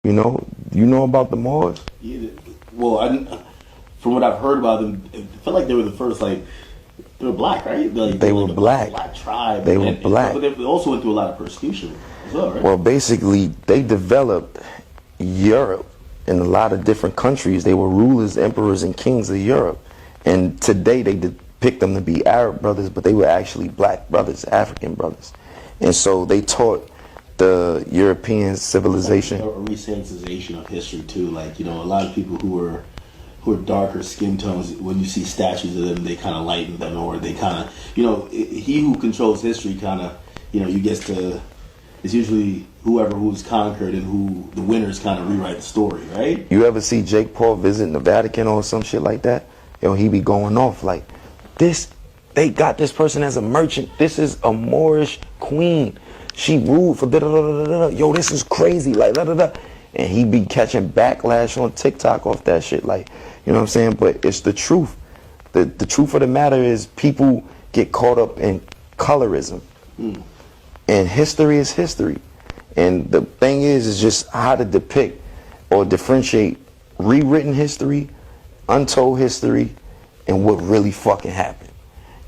You know about the Moors? Yeah, well, from what I've heard about them, it felt like they were the first, like, they were black, right? They were black. Black tribe. They were black. But they also went through a lot of persecution as well, right? Well, basically, they developed Europe in a lot of different countries. They were rulers, emperors, and kings of Europe. And today they depict them to be Arab brothers, but they were actually black brothers, African brothers. And so they taught the European civilization. A resensitization of history too. Like, a lot of people who are darker skin tones, when you see statues of them, they kind of lighten them, or they kind of, he who controls history kind of, you get to, it's usually whoever who's conquered and who the winners kind of rewrite the story, right? You ever see Jake Paul visiting the Vatican or some shit like that? He be going off like, they got this person as a merchant. This is a Moorish queen. She ruled for da-da-da-da-da-da. Yo, this is crazy, like da-da-da. And he be catching backlash on TikTok off that shit, like, you know what I'm saying? But it's the truth. The truth of the matter is people get caught up in colorism. And history is history. And the thing is just how to depict or differentiate rewritten history, untold history, and what really fucking happened.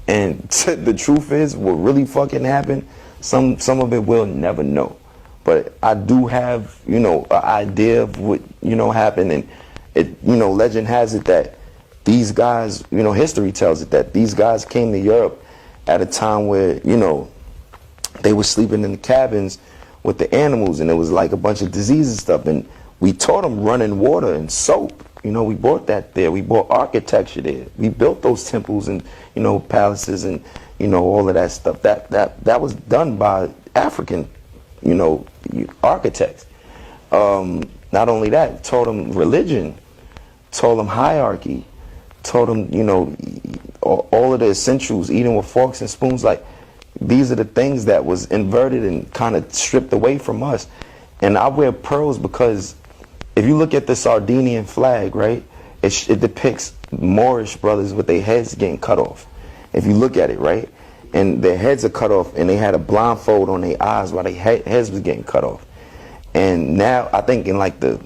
And the truth is, what really fucking happened, some of it we'll never know. But I do have, an idea of what, happened. And it, legend has it that these guys, history tells it that these guys came to Europe at a time where, they were sleeping in the cabins with the animals, and it was like a bunch of diseases and stuff. And we taught them running water and soap. We bought that there. We bought architecture there. We built those temples and, palaces and, all of that stuff. That was done by African, architects. Not only that, taught them religion, taught them hierarchy, taught them, all of the essentials, eating with forks and spoons. Like, these are the things that was inverted and kind of stripped away from us. And I wear pearls because if you look at the Sardinian flag, right, it depicts Moorish brothers with their heads getting cut off. If you look at it, right, and their heads are cut off, and they had a blindfold on their eyes while their heads was getting cut off. And now, I think in like the,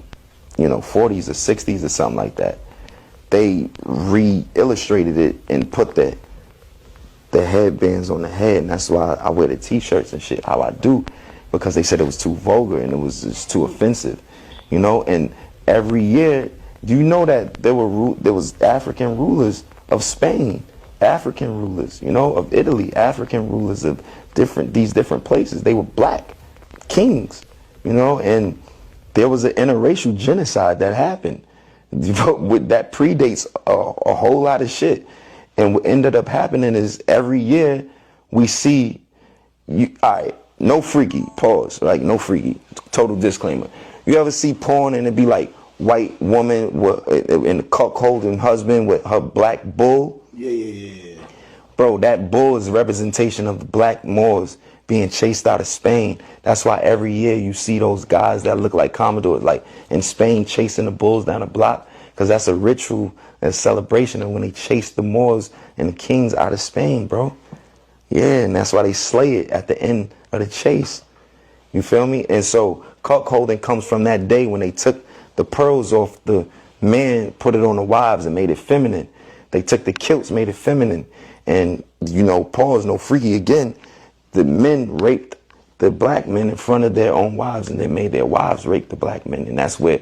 40s or 60s or something like that, they re-illustrated it and put the headbands on the head, and that's why I wear the t-shirts and shit how I do, because they said it was too vulgar and it was just too offensive, And every year, do you know that there was African rulers of Spain, African rulers, of Italy, African rulers of these different places. They were black kings, and there was an interracial genocide that happened. That predates a whole lot of shit. And what ended up happening is every year we see, no freaky, pause, like no freaky, total disclaimer. You ever see porn and it be like white woman and a cuckolding husband with her black bull? Yeah. Bro, that bull is a representation of the black Moors being chased out of Spain. That's why every year you see those guys that look like Commodores, like in Spain, chasing the bulls down the block, because that's a ritual, a celebration of when they chase the Moors and the kings out of Spain, bro. Yeah, and that's why they slay it at the end of the chase. You feel me? And so cuckolding comes from that day when they took the pearls off the men, put it on the wives and made it feminine. They took the kilts, made it feminine. And, pause, no freaky again. The men raped the black men in front of their own wives, and they made their wives rape the black men. And that's where,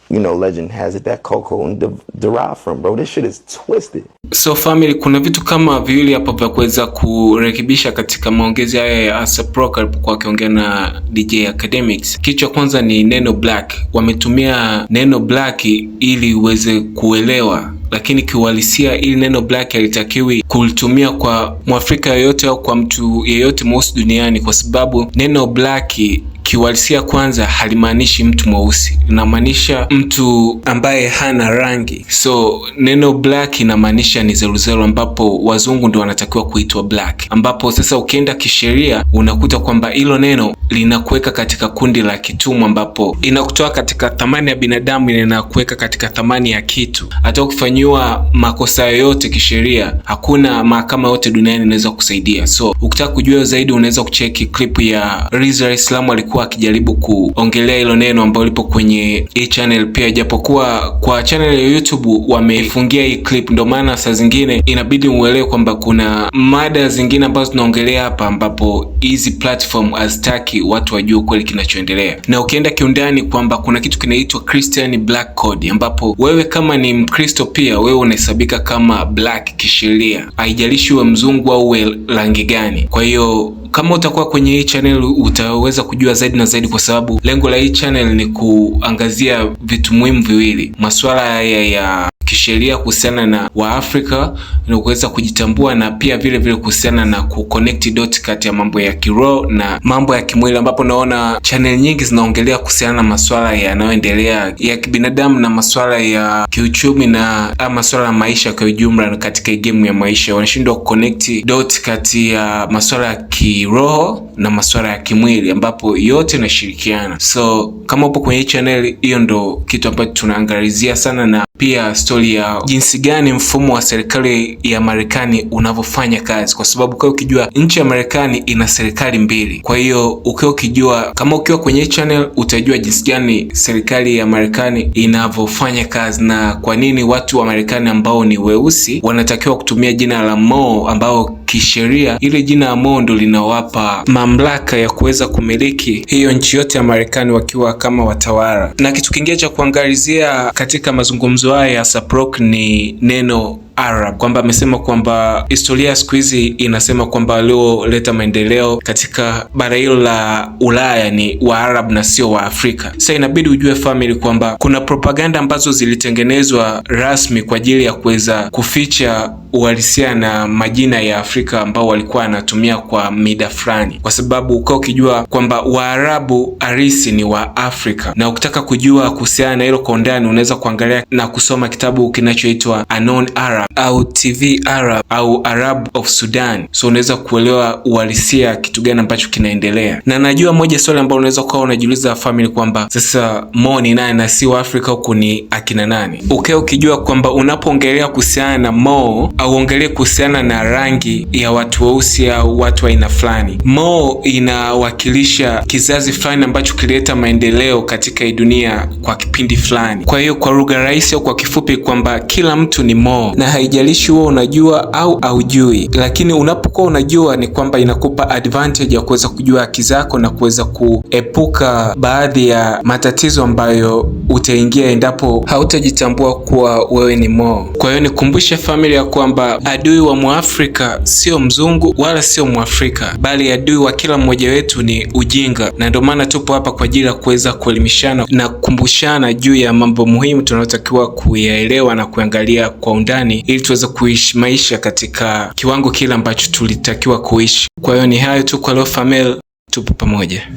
legend has it that cuckolding derived from, bro. This shit is twisted. So family, kuna vitu kama viwili hapa vya kuweza kurekebisha katika maongezi haya ya ASAP Rocky alipokuwa akiongea na DJ Akademiks. Kitu cha kwanza ni neno black. Wametumia neno black ili uweze kuelewa, lakini kiuhalisia ili neno black halitakiwi kulitumia kwa Mwafrika yoyote au kwa mtu yeyote mweusi duniani, kwa sababu neno black kiuhalisia kwanza halimaanishi mtu mweusi, linamaanisha mtu ambaye hana rangi. So neno black inamaanisha ni zeruzeru, ambapo wazungu ndio wanatakiwa kuitwa black, ambapo sasa ukienda kisheria unakuta kwamba hilo neno linakuweka katika kundi la kitumwa, ambapo inakutoa katika thamani ya binadamu na inakuweka katika thamani ya kitu. Hata ukifanywa makosa yoyote kisheria, hakuna mahakama yote duniani inaweza kusaidia. So ukitaka kujua zaidi unaweza kucheki clip ya Rizal Islam alikuwa amekuwa akijaribu kuongelea hilo neno ambalo lipo kwenye hii channel pia, japokuwa kwa channel ya YouTube wamefungia hii clip, ndio maana saa zingine inabidi uelewe kwamba kuna mada zingine ambazo tunaongelea hapa ambapo hizi platform hazitaki watu wajue kweli kinachoendelea. Na ukienda kiundani kwamba kuna kitu kinaitwa Christian Black Code, ambapo wewe kama ni Mkristo pia wewe unahesabika kama black kisheria, haijalishi uwe mzungu au uwe rangi gani. Kwa hiyo kama utakuwa kwenye hii channel utaweza kujua zaidi na zaidi, kwa sababu lengo la hii channel ni kuangazia vitu muhimu viwili: masuala ya kisheria kuhusiana na Waafrika na kuweza kujitambua, na pia vile vile kuhusiana na kuconnect dot kati ya mambo ya kiroho na mambo ya kimwili, ambapo naona channel nyingi zinaongelea kuhusiana na masuala yanayoendelea ya kibinadamu na masuala ya kiuchumi na masuala ya maisha kwa ujumla. Katika game ya maisha wanashindwa kuconnect dot kati ya masuala ya kiroho na masuala ya kimwili, ambapo yote yanashirikiana. So kama upo kwenye channel hiyo, ndo kitu ambacho tunaangalizia sana, na pia story ya jinsi gani mfumo wa serikali ya Marekani unavyofanya kazi, kwa sababu kwa ukijua nchi ya Marekani ina serikali mbili. Kwa hiyo ukijua, kama ukiwa kwenye channel utajua jinsi gani serikali ya Marekani inavyofanya kazi, na kwa nini watu wa Marekani ambao ni weusi wanatakiwa kutumia jina la Mo, ambao kisheria ile jina la Mo ndo linawapa mamlaka ya kuweza kumiliki hiyo nchi yote ya Marekani wakiwa kama watawala. Na kitu kingine cha kuangalizia katika mazungumzo haya ya ASAP Rocky ni neno Arab, kwamba amesema kwamba historia siku hizi inasema kwamba walioleta maendeleo katika bara hilo la Ulaya ni Waarab na sio Waafrika. Sasa inabidi ujue family kwamba kuna propaganda ambazo zilitengenezwa rasmi kwa ajili ya kuweza kuficha uhalisia na majina ya Afrika ambao walikuwa wanatumia kwa mida fulani, kwa sababu ukijua kwamba Waarabu arisi ni wa Afrika. Na ukitaka kujua kuhusiana na hilo kwa undani, unaweza kuangalia na kusoma kitabu kinachoitwa Unknown Arab au TV Arab au Arab of Sudan. So unaweza kuelewa uhalisia kitu gani ambacho kinaendelea. Na najua moja swali ambalo unaweza kuwa unajiuliza family kwamba sasa Mo ni nani na si wa Afrika, huko ni akina nani? Ukijua kwamba unapoongelea kuhusiana na Mo au ongelee kuhusiana na rangi ya watu weusi au watu aina fulani, Mo inawakilisha kizazi fulani ambacho kilileta maendeleo katika hii dunia kwa kipindi fulani. Kwa hiyo kwa lugha rahisi au kwa kifupi kwamba kila mtu ni Mo, na haijalishi wewe unajua au haujui, lakini unapokuwa unajua ni kwamba inakupa advantage ya kuweza kujua haki zako na kuweza kuepuka baadhi ya matatizo ambayo utaingia endapo hautajitambua kuwa wewe ni Mo. Kwa hiyo nikumbushe family ya kwamba adui wa Mwafrika sio mzungu wala sio Mwafrika, bali adui wa kila mmoja wetu ni ujinga. Na ndio maana tupo hapa kwa ajili ya kuweza kuelimishana na kukumbushana juu ya mambo muhimu tunayotakiwa kuyaelewa na kuangalia kwa undani, ili tuweze kuishi maisha katika kiwango kile ambacho tulitakiwa kuishi. Kwa hiyo ni hayo tu kwa leo family, tupo pamoja.